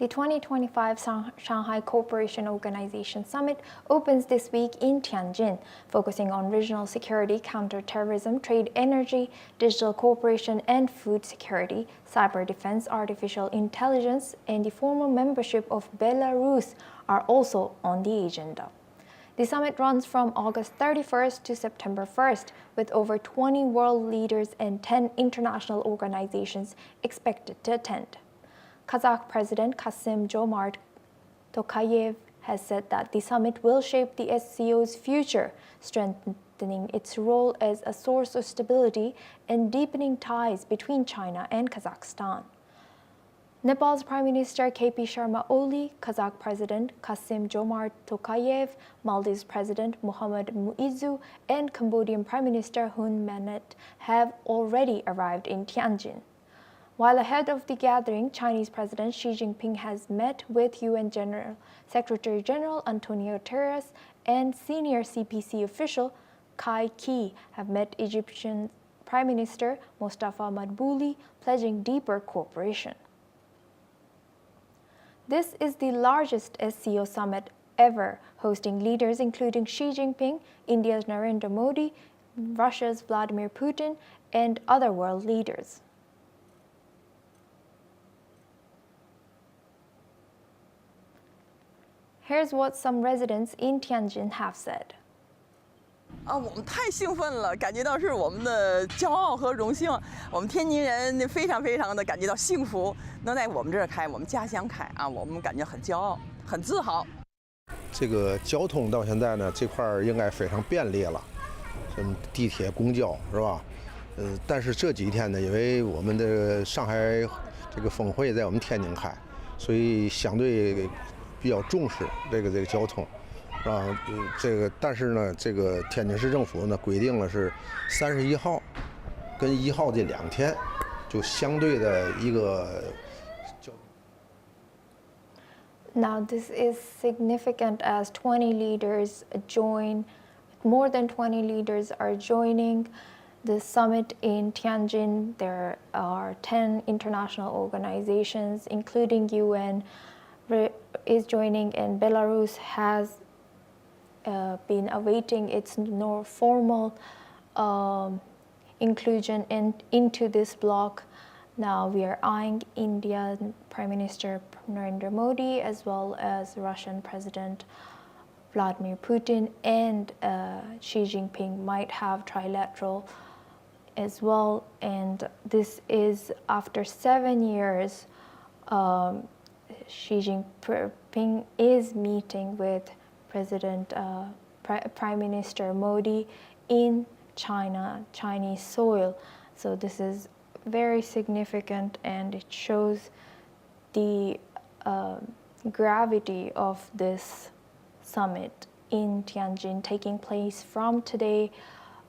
The 2025 Shanghai Cooperation Organization Summit opens this week in Tianjin, focusing on regional security, counter-terrorism, trade, energy, digital cooperation, and food security. Cyber defense, artificial intelligence, and the formal membership of Belarus are also on the agenda. The summit runs from August 31st to September 1st, with over 20 world leaders and 10 international organizations expected to attend. Kazakh President Kassym-Jomart Tokayev has said that the summit will shape the SCO's future, strengthening its role as a source of stability and deepening ties between China and Kazakhstan. Nepal's Prime Minister KP Sharma Oli, Kazakh President Kassym-Jomart Tokayev, Maldives President Mohamed Muizzu, and Cambodian Prime Minister Hun Manet have already arrived in Tianjin. While ahead of the gathering, Chinese President Xi Jinping has met with UN Secretary General Antonio Guterres and senior CPC official Kai Qi have met Egyptian Prime Minister Mustafa Madbouli, pledging deeper cooperation. This is the largest SCO summit ever, hosting leaders including Xi Jinping, India's Narendra Modi, Russia's Vladimir Putin, and other world leaders. Here's what some residents in Tianjin have said. 我们太兴奋了，感觉到是我们的骄傲和荣幸。我们天津人非常的感觉到幸福，能在我们这儿开，我们家乡开啊，我们感觉很骄傲，很自豪。这个交通到现在呢，这块儿应该非常便利了，什么地铁、公交是吧？但是这几天呢，因为我们的上海这个峰会在我们天津开，所以相对比较重视这个交通。 但是呢，这个天津市政府呢规定了是31号跟1号这2天，就相对的一个。Now this is significant as 20 leaders join, more than 20 leaders are joining the summit in Tianjin. There are 10 international organizations, including UN, is joining, and Belarus has been awaiting its more formal inclusion into this bloc. Now we are eyeing Indian Prime Minister Narendra Modi as well as Russian President Vladimir Putin, and Xi Jinping might have trilateral as well. And this is after 7 years. Xi Jinping is meeting with Prime Minister Modi in Chinese soil. So this is very significant, and it shows the gravity of this summit in Tianjin taking place from today.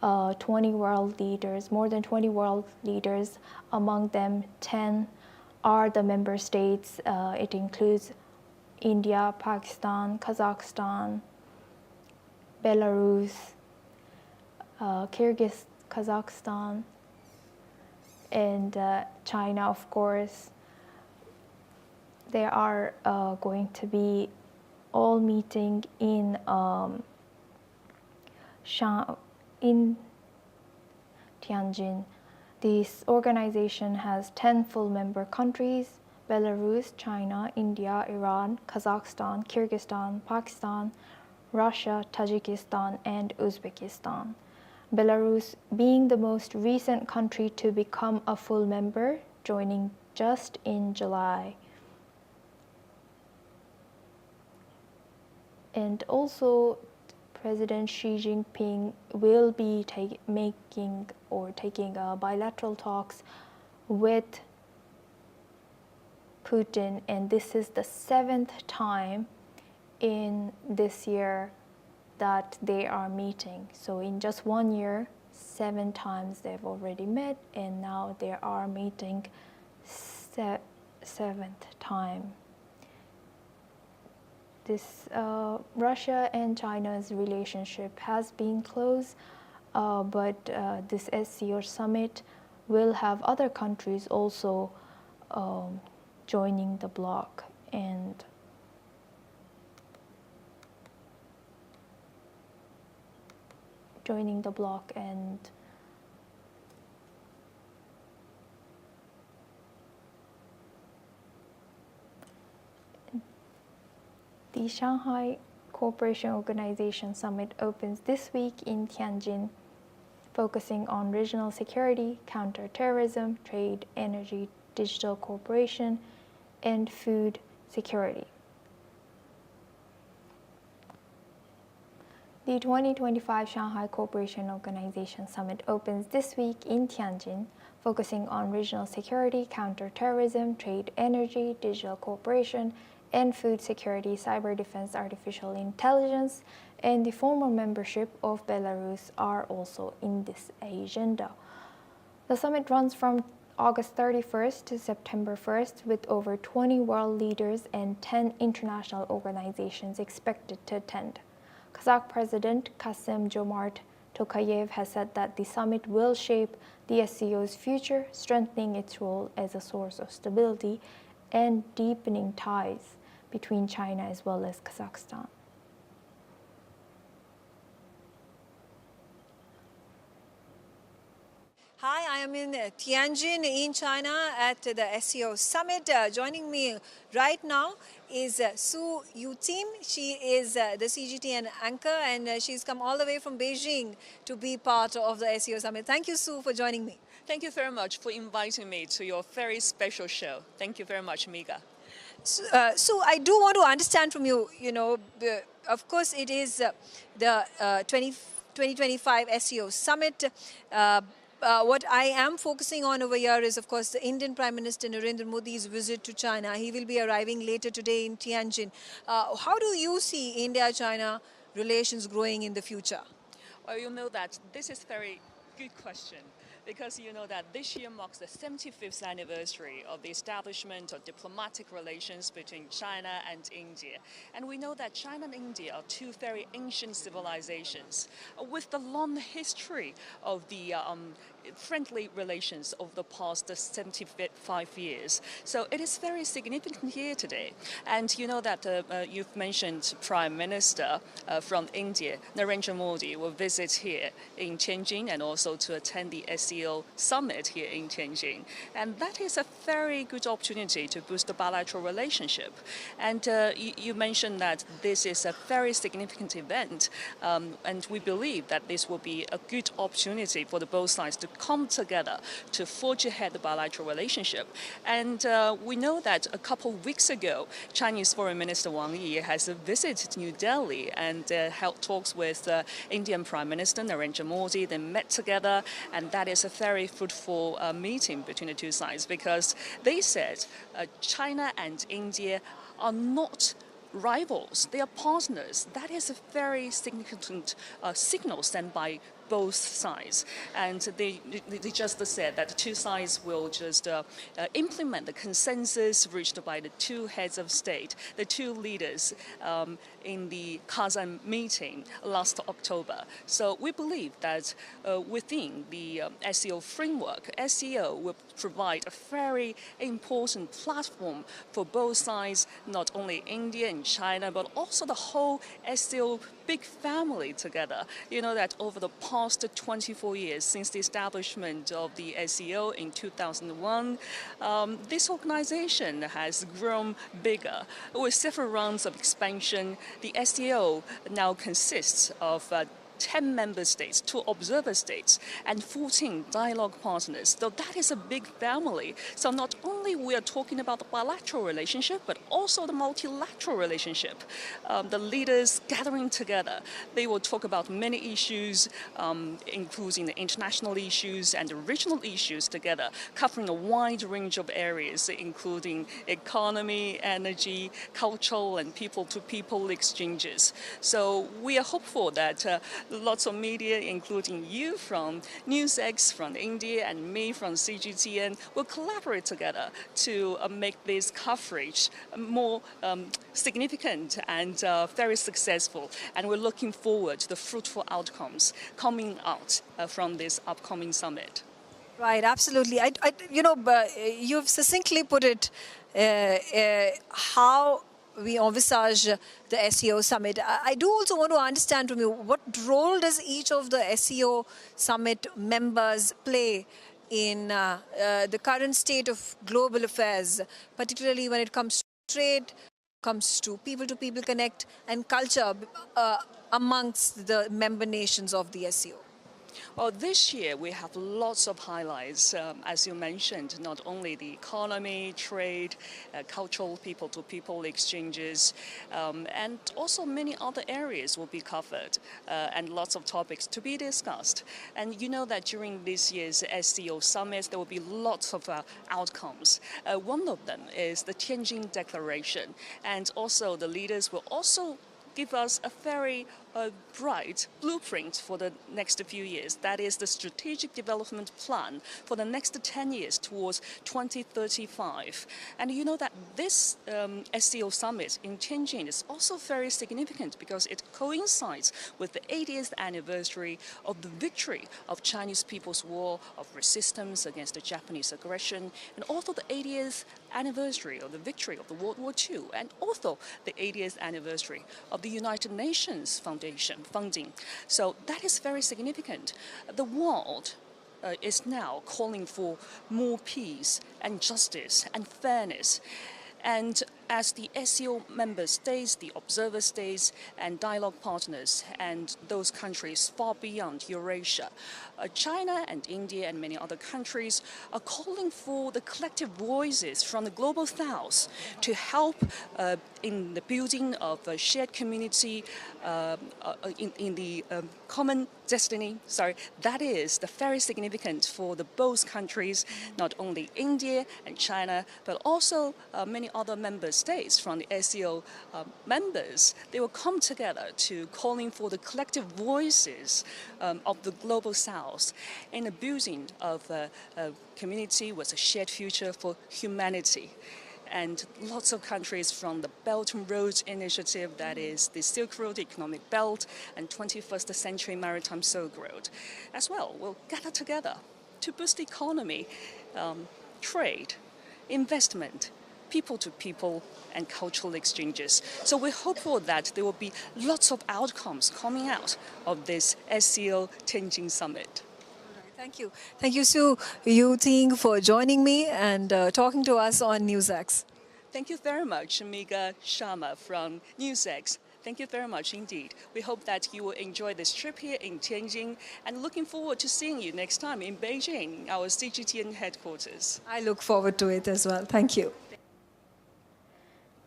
20 world leaders, more than 20 world leaders, among them 10 are the member states. It includes India, Pakistan, Kazakhstan, Belarus, Kazakhstan, and China, of course. They are going to be all meeting in Tianjin. This organization has 10 full member countries: Belarus, China, India, Iran, Kazakhstan, Kyrgyzstan, Pakistan, Russia, Tajikistan, and Uzbekistan. Belarus being the most recent country to become a full member, joining just in July. And also, President Xi Jinping will be taking bilateral talks with Putin, and this is the 7th time in this year that they are meeting. So in just 1 year, 7 times they've already met, and now they are meeting 7th time. This Russia and China's relationship has been close, but this SCO summit will have other countries also joining the bloc, and joining the bloc, and the Shanghai Cooperation Organization Summit opens this week in Tianjin, focusing on regional security, counter-terrorism, trade, energy, digital cooperation, and food security. The 2025 Shanghai Cooperation Organization Summit opens this week in Tianjin, focusing on regional security, counter-terrorism, trade, energy, digital cooperation, and food security, cyber defense, artificial intelligence, and the formal membership of Belarus are also in this agenda. The summit runs from August 31st to September 1st, with over 20 world leaders and 10 international organizations expected to attend. Kazakh President Kassym-Jomart Tokayev has said that the summit will shape the SCO's future, strengthening its role as a source of stability and deepening ties between China as well as Kazakhstan. Hi, I am in Tianjin in China at the SCO summit. Joining me right now is Su Yutim. She is the CGTN anchor, and she's come all the way from Beijing to be part of the SCO summit. Thank you, Su, for joining me. Thank you very much for inviting me to your very special show. Thank you very much, Miga. So I do want to understand from you, of course it is the 2025 SCO summit. What I am focusing on over here is, of course, the Indian Prime Minister Narendra Modi's visit to China. He will be arriving later today in Tianjin. How do you see India-China relations growing in the future? Well, you know that this is a very good question, because you know that this year marks the 75th anniversary of the establishment of diplomatic relations between China and India. And we know that China and India are two very ancient civilizations with the long history of the friendly relations over the past 75 years. So it is very significant year today. And you know that you've mentioned Prime Minister from India, Narendra Modi, will visit here in Tianjin and also to attend the SCO summit here in Tianjin. And that is a very good opportunity to boost the bilateral relationship. And you mentioned that this is a very significant event, and we believe that this will be a good opportunity for the both sides to come together to forge ahead the bilateral relationship. And we know that a couple of weeks ago, Chinese Foreign Minister Wang Yi has visited New Delhi and held talks with Indian Prime Minister Narendra Modi. They met together, and that is a very fruitful meeting between the two sides, because they said China and India are not rivals, they are partners. That is a very significant signal sent by both sides. And they just said that the two sides will just implement the consensus reached by the two heads of state, the two leaders in the Kazan meeting last October. So we believe that within the SCO framework, SCO will provide a very important platform for both sides, not only India and China, but also the whole SCO big family together. You know that over the past 24 years since the establishment of the SCO in 2001, this organization has grown bigger with several rounds of expansion. The SCO now consists of 10 member states, 2 observer states, and 14 dialogue partners. So that is a big family. So not only we are talking about the bilateral relationship, but also the multilateral relationship. The leaders gathering together, they will talk about many issues, including the international issues and the regional issues together, covering a wide range of areas, including economy, energy, cultural, and people-to-people exchanges. So we are hopeful that lots of media, including you from NewsX from India and me from CGTN, will collaborate together to make this coverage more significant and very successful. And we're looking forward to the fruitful outcomes coming out from this upcoming summit. Right, absolutely. You've succinctly put it how we envisage the SCO summit. I do also want to understand from you, what role does each of the SCO summit members play in the current state of global affairs, particularly when it comes to trade, comes to people connect, and culture amongst the member nations of the SCO? Well, this year we have lots of highlights, as you mentioned, not only the economy, trade, cultural people-to-people exchanges, and also many other areas will be covered, and lots of topics to be discussed. And you know that during this year's SCO summit, there will be lots of outcomes. One of them is the Tianjin Declaration, and also the leaders will also give us a very bright blueprint for the next few years. That is the strategic development plan for the next 10 years towards 2035. And you know that this SCO summit in Tianjin is also very significant because it coincides with the 80th anniversary of the victory of Chinese People's War of resistance against the Japanese aggression, and also the 80th anniversary of the victory of the World War II, and also the 80th anniversary of the United Nations funding. So that is very significant. The world is now calling for more peace and justice and fairness. And as the SCO member states, the observer states, and dialogue partners, and those countries far beyond Eurasia, China and India and many other countries are calling for the collective voices from the global south to help in the building of a shared community in the common destiny. That is very significant for the both countries, not only India and China, but also many other member states from the SCO members. They will come together to calling for the collective voices of the global south in the building of a community with a shared future for humanity. And lots of countries from the Belt and Road Initiative, that is the Silk Road Economic Belt and 21st Century Maritime Silk Road, as well, will gather together to boost the economy, trade, investment, people-to-people, and cultural exchanges. So we're hopeful that there will be lots of outcomes coming out of this SCO Tianjin Summit. Thank you. Thank you, Su Yu-Ting, for joining me and talking to us on NewsX. Thank you very much, Amiga Sharma from NewsX. Thank you very much indeed. We hope that you will enjoy this trip here in Tianjin, and looking forward to seeing you next time in Beijing, our CGTN headquarters. I look forward to it as well. Thank you.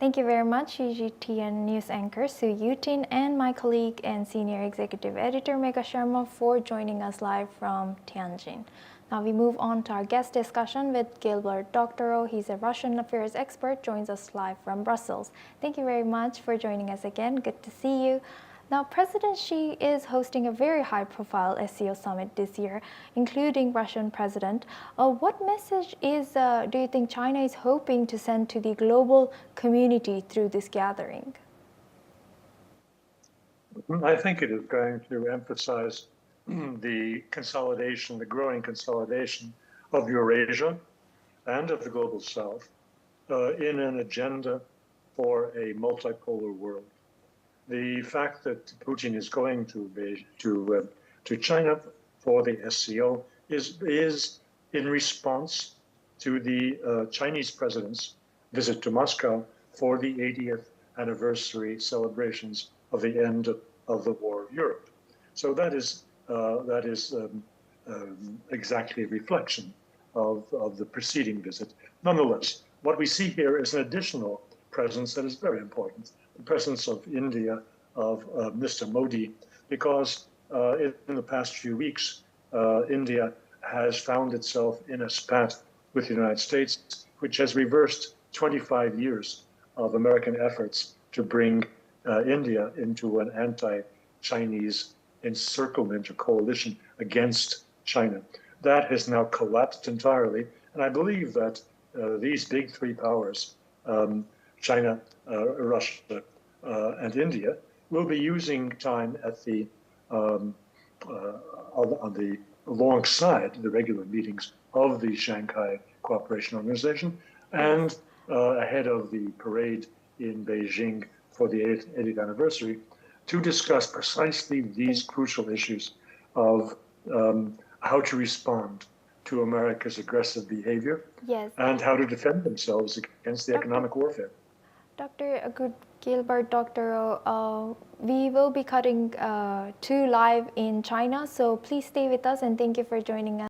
Thank you very much, CGTN News anchor Su Yu-Ting and my colleague and Senior Executive Editor Megha Sharma for joining us live from Tianjin. Now we move on to our guest discussion with Gilbert Doctorow. He's a Russian affairs expert, joins us live from Brussels. Thank you very much for joining us again. Good to see you. Now, President Xi is hosting a very high-profile SCO summit this year, including Russian President. What message do you think China is hoping to send to the global community through this gathering? I think it is going to emphasize the consolidation, the growing consolidation of Eurasia and of the global South in an agenda for a multipolar world. The fact that Putin is going to China for the SCO is in response to the Chinese president's visit to Moscow for the 80th anniversary celebrations of the end of the War of Europe. So that is exactly a reflection of the preceding visit. Nonetheless, what we see here is an additional presence that is very important. The presence of India, of Mr. Modi, because in the past few weeks, India has found itself in a spat with the United States, which has reversed 25 years of American efforts to bring India into an anti-Chinese encirclement or coalition against China. That has now collapsed entirely, and I believe that these big three powers, China, Russia, and India, will be using time at the on the alongside the regular meetings of the Shanghai Cooperation Organization and ahead of the parade in Beijing for the 80th anniversary, to discuss precisely these crucial issues of how to respond to America's aggressive behavior and how to defend themselves against the economic warfare. Dr. Gilbert, we will be cutting to live in China, so please stay with us and thank you for joining us.